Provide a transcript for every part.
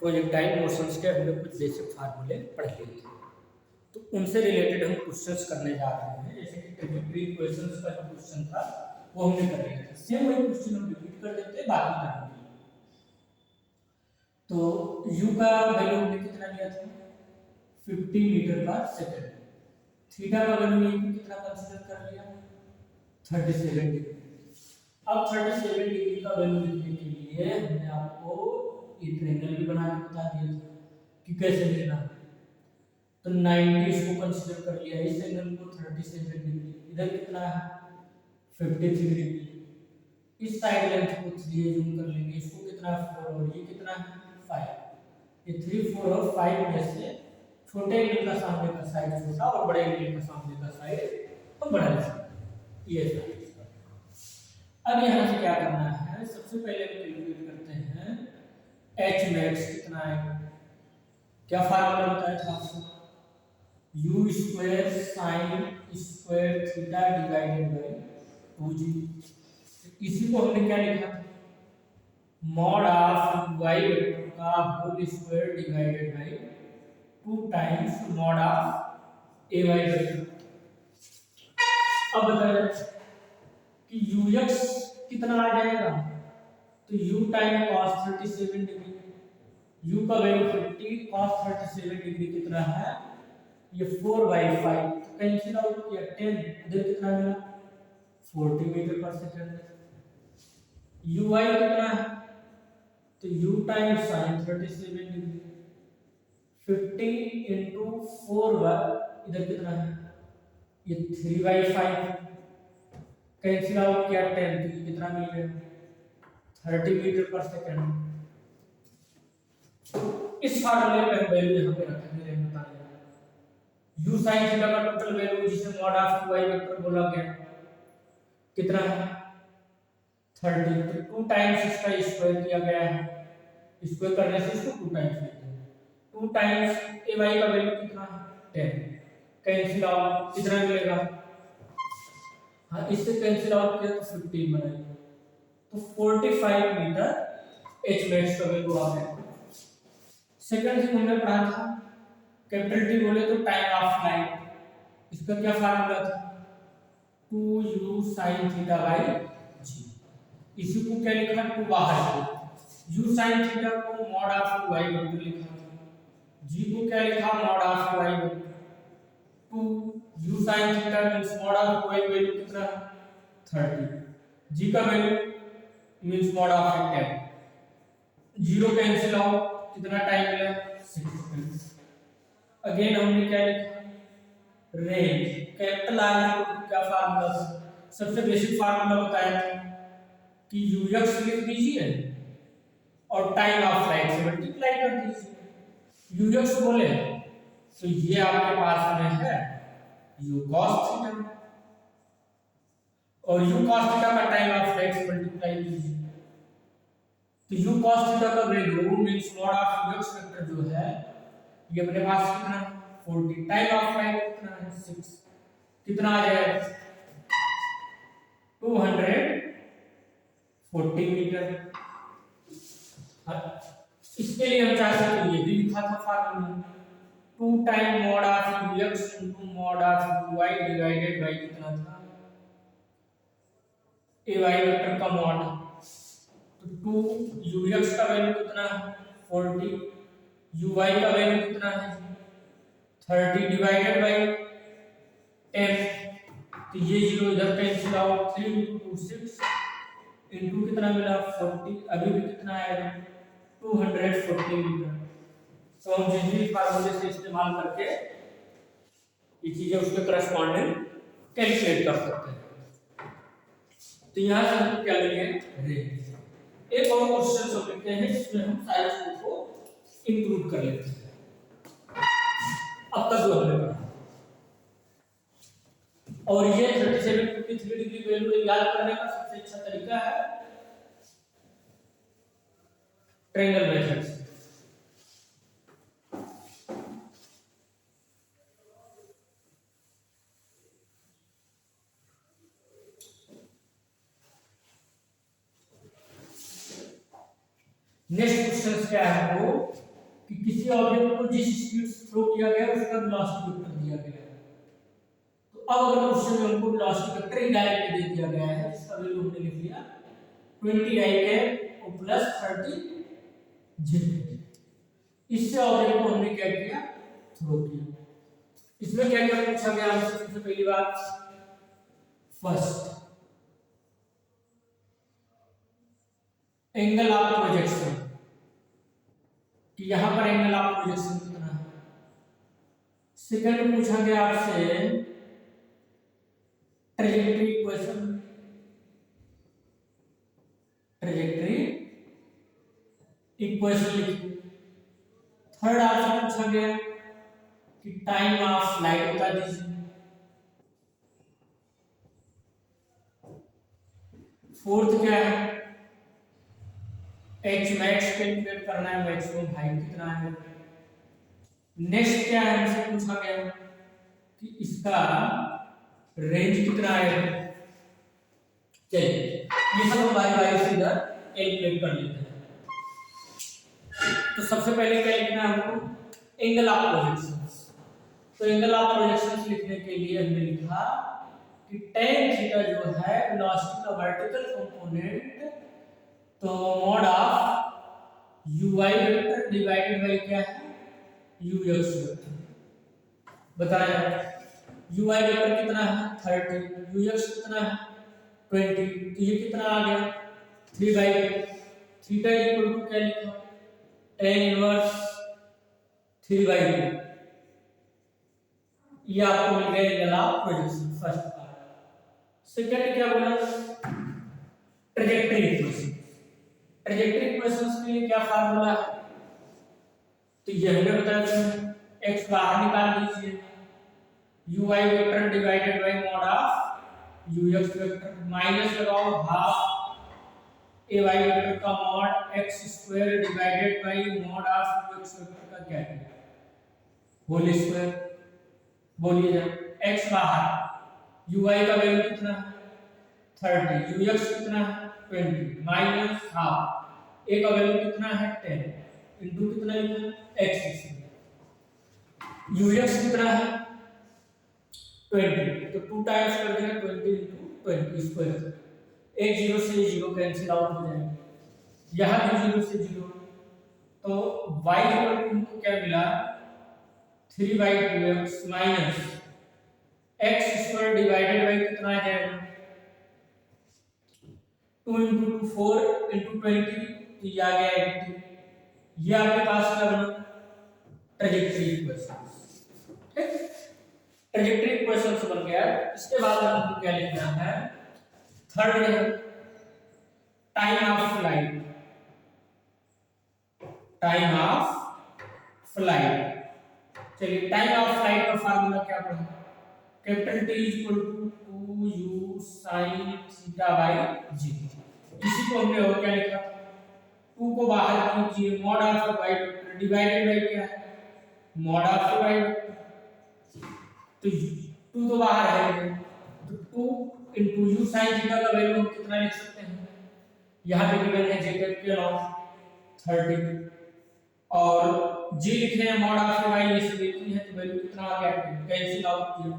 Projectile motions के हमने कुछ बेसिक फार्मूले पढ़ लिए थे, तो उनसे रिलेटेड हम क्वेश्चंस करने जा रहे हैं। जैसे कि ट्रिग्नोमेट्री इक्वेशंस का जो क्वेश्चन था वो हमने कर लिया था, सेम वही क्वेश्चन हम रिपीट कर देते हैं बाकी करने के लिए। तो u का वैल्यू हमने कितना लिया था 50 मीटर पर सेकंड, थीटा का वैल्यू यहीं पे कितना कंसीडर कर लिया 37 डिग्री। अब 37 डिग्री का वैल्यू लिखने के लिए हमने आपको एक ट्रायंगल भी बना के बता दिया था कि कैसे लिखना है। तो 90 इसको कंसीडर कर लिया, इस एंगल को 37 डिग्री, इधर कितना है 53 डिग्री, इस साइड लेंथ को 3 जूम कर लेंगे, इसको कितना 4 और ये कितना है 5, ये 3 4 और 5 में से छोटे एंगल का सामने का साइड छोटा और बड़े एंगल का सामने का साइड तो बड़ा है। ये साइड अब यहाँ से क्या करना है, सबसे पहले हम कैलकुलेट करते हैं एच मैक्स कितना आएगा। क्या फार्मूला बताया था आपको, u square sine square theta divided by 2g। इसी को हमने क्या लिखा था मॉड ऑफ y वेक्टर का whole square divided by 2 times mod of ay vector. अब बताया कि ux कितना आ जाएगा, तो u time cos 37 degree, u का वैल्यू 50, cos 37 डिग्री कितना है ये 4/5, तो कैंसिल आउट किया 10, इधर कितना मिला 40 मीटर पर सेकंड। uy कितना है, तो u time sin 37 degree 50 into 4 इधर कितना है ये 3/5, कैंसिल आउट किया 10, तो कितना मिल गया 30 मीटर पर सेकंड। इस फार्मूले में हम वैल्यू यहां पे रखेंगे, बता दें u sin थीटा का टोटल वैल्यू जिसे मॉड ऑफ y वेक्टर बोला गया कितना है 30, तो 2 टाइम्स इसका स्क्वायर किया गया है, स्क्वायर करने से इसको 2 टाइम्स लिखते हैं, 2 टाइम्स ay का वैल्यू कितना है 10, कैंसिल आउट कितना मिलेगा, हाँ इससे कैंसिल आउट किया तो 15 बनेगा, तो 45 मीटर एच मैक्स का वैल्यू आ गया। सेकंड थिंग हमने पढ़ा था कैपिटल टी बोले तो टाइम ऑफ फ्लाइट, इसका क्या फार्मूला था 2u sin theta by g। इसी को क्या लिखा 2 बाहर u sin थीटा को मॉड ऑफ y वेक्टर लिखा था, g को क्या लिखा mod of y vector, 2 u sin theta means mod of y value कितना 30, g का value means mod of 10, zero cancel out कितना टाइम मिला 6 सेकंड। अगेन हमने क्या लिखा रेंज, कैपिटल आर को क्या फार्मूला था, सबसे बेसिक फार्मूला बताया था कि ux लिख दीजिए और टाइम ऑफ फ्लाइट से मल्टीप्लाई कर दीजिए। ux बोले तो ये आपके पास में है u cos थीटा और u cos थीटा का टाइम ऑफ फ्लाइट से मल्टीप्लाई कीजिए, तो u cos थीटा का value means mod of ux vector जो है ये अपने पास कितना 40, टाइम ऑफ फ्लाइट कितना है 6, कितना आ जाएगा 240 मीटर। इसके लिए हम चाहते हैं तो ये भी लिखा था formula 2 time mod of ux into mod of y divided by कितना था ay वेक्टर का मॉड, तो 2 ux का वैल्यू कितना है 40, uy का वैल्यू कितना है 30 डिवाइडेड बाय 10, तो ये जीरो इधर कैंसिल आउट 3 into 6 इनटू कितना मिला 40, अभी भी कितना आएगा 240 मीटर। तो हम जिस भी फार्मूले से इस्तेमाल करके ये चीजें उसके करस्पॉन्डिंग कैलकुलेट कर सकते हैं। तो यहाँ से हम क्या लेंगे रेंज। एक और क्वेश्चन हम लेते हैं जिसमें हम सारी चीजों को इंक्लूड कर लेते हैं। अब तक जो हमने पढ़ा और ये 37 53 डिग्री वैल्यू याद करने का सबसे अच्छा तरीका है ट्रायंगल मेथड से। नेक्स्ट क्वेश्चन क्या है वो कि किसी ऑब्जेक्ट को जिस स्पीड से थ्रो किया गया उसका वेलोसिटी वेक्टर दिया गया है। तो अब अगर क्वेश्चन में हमको वेलोसिटी वेक्टर इनडायरेक्ट दे दिया गया है जिसका वैल्यू हमने लिख लिया 20 i के प्लस 30 j। इससे ऑब्जेक्ट को हमने क्या किया, थ्रो किया। इसमें क्या क्या पूछा गया हमसे? सबसे पहली बात, फर्स्ट एंगल ऑफ प्रोजेक्शन, कि यहां पर एंगल ऑफ प्रोजेक्शन कितना है। सेकंड पूछा गया आपसे ट्रैजेक्टरी इक्वेशन, ट्रैजेक्टरी इक्वेशन लिखिए। थर्ड आपसे पूछा गया कि टाइम ऑफ फ्लाइट बता दीजिए। फोर्थ क्या है, एच मैक्स कैलकुलेट करना है, मैक्सिमम हाइट कितना है। नेक्स्ट क्या है, हमसे पूछा गया कि इसका रेंज कितना है। चलिए ये सब हम बारी बारी से इधर कैलकुलेट कर लेते हैं। तो सबसे पहले क्या लिखना है हमको, एंगल ऑफ प्रोजेक्शंस। तो एंगल ऑफ प्रोजेक्शंस लिखने के लिए हमने लिखा कि tan थीटा जो है वेलोसिटी का वर्टिकल कंपोनेंट, तो mod of uy vector divided by क्या है, ux वेक्टर। बताया uy वेक्टर कितना है 30, ux कितना है 20, तो ये कितना आ गया 3/2। थीटा इक्वल टू क्या लिखा, tan इनवर्स 3/2। ये आपको मिल गया angle of projection first part. Second क्या बोला, ट्रैजेक्टरी इक्वेशन। ट्रैजेक्टरी इक्वेशंस के लिए क्या फार्मूला है, तो ये हमें बताया था, x बाहर निकाल लीजिए, uy vector divided by mod of ux vector, minus लगाओ हाफ ay वेक्टर का mod x square divided bye mod of ux vector का क्या है, होल स्क्वायर। बोलिए जरा, x बाहर, uy का वैल्यू कितना है 30, ux कितना है 20, माइनस हाफ, a का वैल्यू कितना है 10, इनटू कितना लिखना है x स्क्वायर, ux कितना है 20, तो 2 टाइम्स कर देना 20 इनटू 20 स्क्वायर। एक जीरो से जीरो कैंसिल आउट हो जाएंगे, यहां भी जीरो से जीरो, तो y इक्वल टू क्या मिला 3/2x minus x square divided bye कितना आ जाएगा 2 into 2 4 into 20, तो ये आ गया 80। ये आपके पास क्या बना, ट्रैजेक्टरी इक्वेशंस। ठीक, ट्रैजेक्टरी इक्वेशंस बन गया। इसके बाद हमको क्या लिखना है, थर्ड है time of flight. Time of flight, चलिए टाइम ऑफ फ्लाइट का फार्मूला क्या पढ़ा, capital T equal to 2u sin theta by g। इसी को हमने और क्या लिखा, 2 को बाहर कीजिए, mod of y vector divided by क्या है, मॉड ऑफ y वेक्टर, तो 2 तो बाहर है, तो 2 into u sin थीटा का वैल्यू हम कितना लिख सकते हैं, यहां पे गिवन है j कैपिटल ऑफ 30 और g लिखे हैं मॉड ऑफ y, ये सब देखी है, तो वैल्यू कितना आ गया, कैंसिल आउट किया,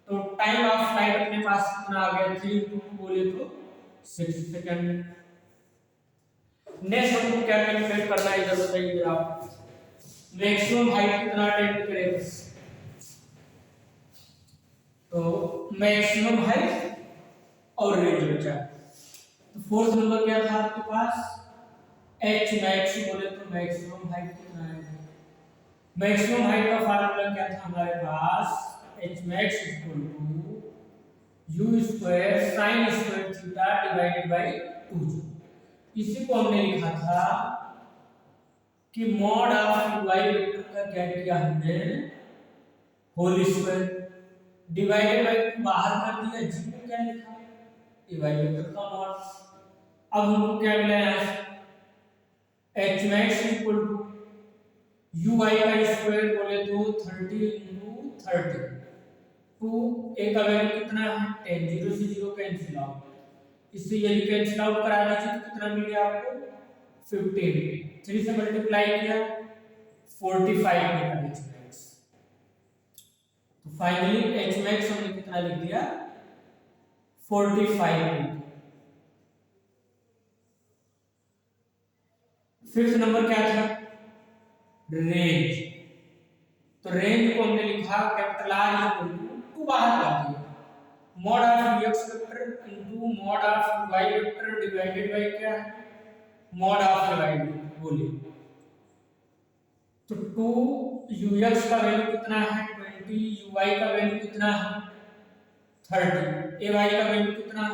तो टाइम ऑफ फ्लाइट अपने पास कितना आ गया 3 into 2 बोले तो 6 सेकंड। नेक्स्ट हमको क्या कैलकुलेट करना है, इधर बताइए आप, मैक्सिमम हाइट कितना अटेंड करेगा, तो मैक्सिमम हाइट और रेंज बचा। तो फोर्थ नंबर क्या था आपके पास, h मैक्स बोले तो मैक्सिमम हाइट कितना है, मैक्सिमम हाइट का फार्मूला क्या था हमारे पास, h max equal to u square sin square theta divided by 2g। इसी को हमने लिखा था कि मॉड ऑफ y वेक्टर का क्या किया हमने, होल स्क्वायर डिवाइडेड बाय 2 बाहर कर दिया, g को क्या लिखा y वेक्टर का मॉड। अब हमको क्या मिला है, h max equal to uy का स्क्वायर बोले तो 30 into 30, 2 a का वैल्यू कितना है 10, 0 से 0 कैंसिल आउट, इससे यदि कैंसिल आउट करा दीजिए तो कितना मिल गया आपको 15, 3 से मल्टीप्लाई किया 45 मीटर एच मैक्स। तो फाइनली एच मैक्स हमने कितना लिख दिया 45 मीटर। फिफ्थ नंबर क्या था रेंज। तो रेंज को हमने लिखा कैपिटल आर इक्वल टू बाहर कर दिया mod of x vector into mod of y vector divided by क्या है मॉड ऑफ y वेक्टर। बोलिए तो 2ux का वैल्यू कितना है 20, uy का वैल्यू कितना है 30, ay का वैल्यू कितना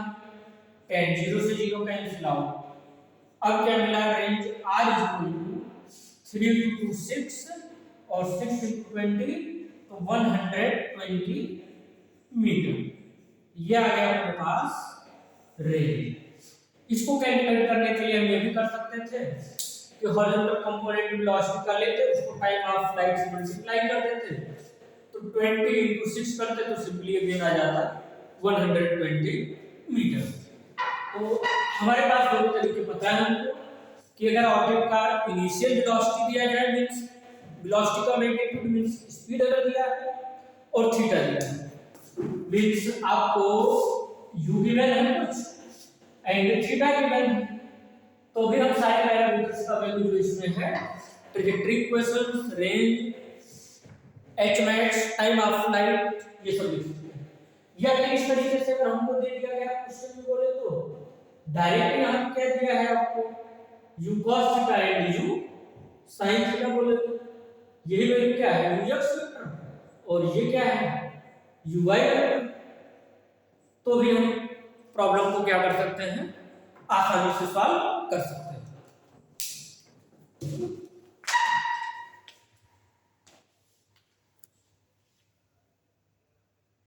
10, 0 से 0 कैंसिल आउट। अब क्या मिला range r equal to 3 into 6 और 6 into 20 तो 120 मीटर। ये आ गया अपने पास रेंज। इसको कैलकुलेट करने के लिए हम ये भी कर सकते थे कि हॉरिजॉन्टल कंपोनेंट वेलोसिटी का लेते उसको टाइम ऑफ फ्लाइट से मल्टीप्लाई कर देते तो 20 into 6 करते तो सिंपली अगेन आ जाता 120 मीटर। तो हमारे पास दो तरीके पता है हमको कि अगर ऑब्जेक्ट का इनिशियल वेलोसिटी दिया जाए मींस वेलोसिटी का मैग्नीट्यूड मींस स्पीड अगर दिया है और थीटा दिया है मींस आपको u गिवन है कुछ एंड थीटा गिवन है तो भी हम सारे पैरामीटर्स का वैल्यू जो इसमें है trajectory equations range h max time of flight ये सब लिख सकते हैं। या फिर इस तरीके से अगर हमको दे दिया गया क्वेश्चन में बोले तो डायरेक्ट यहां क्या दिया है आपको u cos theta and u sin theta बोले तो यही वैल्यू क्या है ux वेक्टर और ये क्या है uy वेक्टर। तो भी हम प्रॉब्लम को क्या कर सकते हैं आसानी से सॉल्व कर सकते हैं।